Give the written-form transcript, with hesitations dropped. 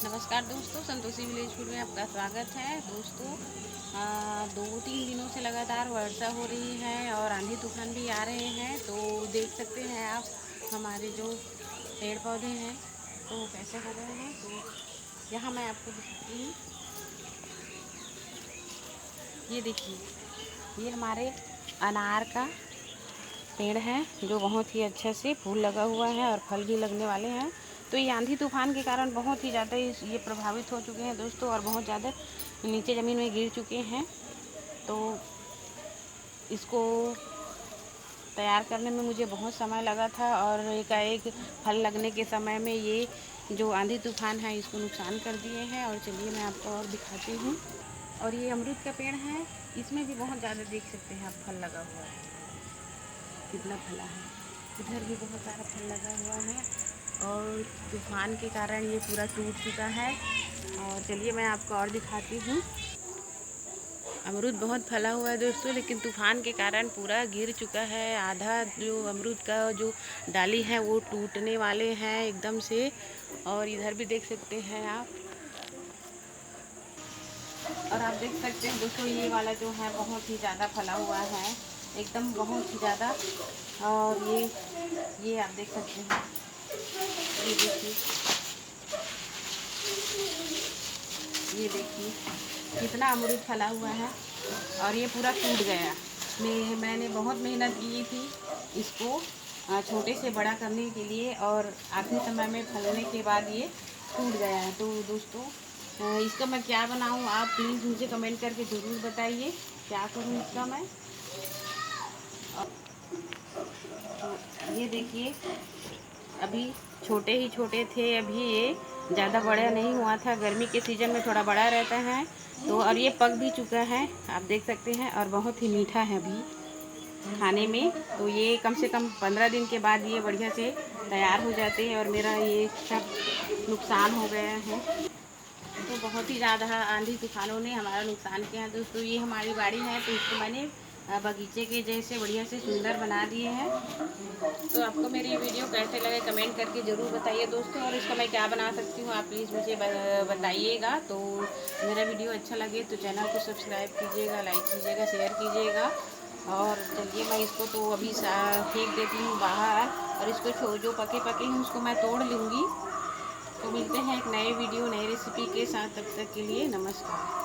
नमस्कार दोस्तों, Santoshi village food में आपका स्वागत है। दोस्तों 2-3 दिनों से लगातार वर्षा हो रही है और आंधी तूफान भी आ रहे हैं। तो देख सकते हैं आप हमारे जो पेड़ पौधे हैं तो कैसे हो गए हैं। तो यहाँ मैं आपको दिखाती हूँ, ये देखिए, ये हमारे अनार का पेड़ है जो बहुत ही अच्छे से फूल लगा हुआ है और फल भी लगने वाले हैं। तो ये आंधी तूफान के कारण बहुत ही ज़्यादा ये प्रभावित हो चुके हैं दोस्तों, और बहुत ज़्यादा नीचे ज़मीन में गिर चुके हैं। तो इसको तैयार करने में मुझे बहुत समय लगा था और एकाएक फल लगने के समय में ये जो आंधी तूफान है इसको नुकसान कर दिए हैं। और चलिए मैं आपको और दिखाती हूँ। और ये अमरूद का पेड़ है, इसमें भी बहुत ज़्यादा देख सकते हैं आप फल लगा हुआ है, कितना फला है। इधर भी बहुत सारा फल लगा हुआ है और तूफान के कारण ये पूरा टूट चुका है। और चलिए मैं आपको और दिखाती हूँ। अमरूद बहुत फला हुआ है दोस्तों, लेकिन तूफान के कारण पूरा गिर चुका है। आधा जो अमरूद का जो डाली है वो टूटने वाले हैं एकदम से। और इधर भी देख सकते हैं आप, और आप देख सकते हैं दोस्तों ये वाला जो है बहुत ही ज़्यादा फला हुआ है, एकदम बहुत ही ज़्यादा। और ये आप देख सकते हैं, ये देखिए, ये देखिए कितना अमरूद फला हुआ है और ये पूरा टूट गया। मैंने बहुत मेहनत की थी इसको छोटे से बड़ा करने के लिए, और आखिरी समय में फलने के बाद ये टूट गया है। तो दोस्तों इसका मैं क्या बनाऊं, आप प्लीज़ मुझे कमेंट करके ज़रूर बताइए क्या करूं इसका मैं। तो ये देखिए, अभी छोटे ही छोटे थे, अभी ये ज़्यादा बड़ा नहीं हुआ था। गर्मी के सीज़न में थोड़ा बड़ा रहता है। तो और ये पक भी चुका है, आप देख सकते हैं, और बहुत ही मीठा है अभी खाने में। तो ये कम से कम 15 दिन के बाद ये बढ़िया से तैयार हो जाते हैं और मेरा ये सब नुकसान हो गया है। तो बहुत ही ज़्यादा आंधी तूफानों ने हमारा नुकसान किया है दोस्तों। ये हमारी बाड़ी है तो इसको मैंने बगीचे के जैसे बढ़िया से सुंदर बना दिए हैं। तो आपको मेरी वीडियो कैसे लगे कमेंट करके ज़रूर बताइए दोस्तों, और इसका मैं क्या बना सकती हूँ आप प्लीज़ मुझे बताइएगा। तो मेरा वीडियो अच्छा लगे तो चैनल को सब्सक्राइब कीजिएगा, लाइक कीजिएगा, शेयर कीजिएगा। और चलिए मैं इसको तो अभी फेंक देती हूँ बाहर, और इसको जो पके पके हैं उसको मैं तोड़ लूँगी। तो मिलते हैं एक नए वीडियो नए रेसिपी के साथ, तब तक के लिए नमस्कार।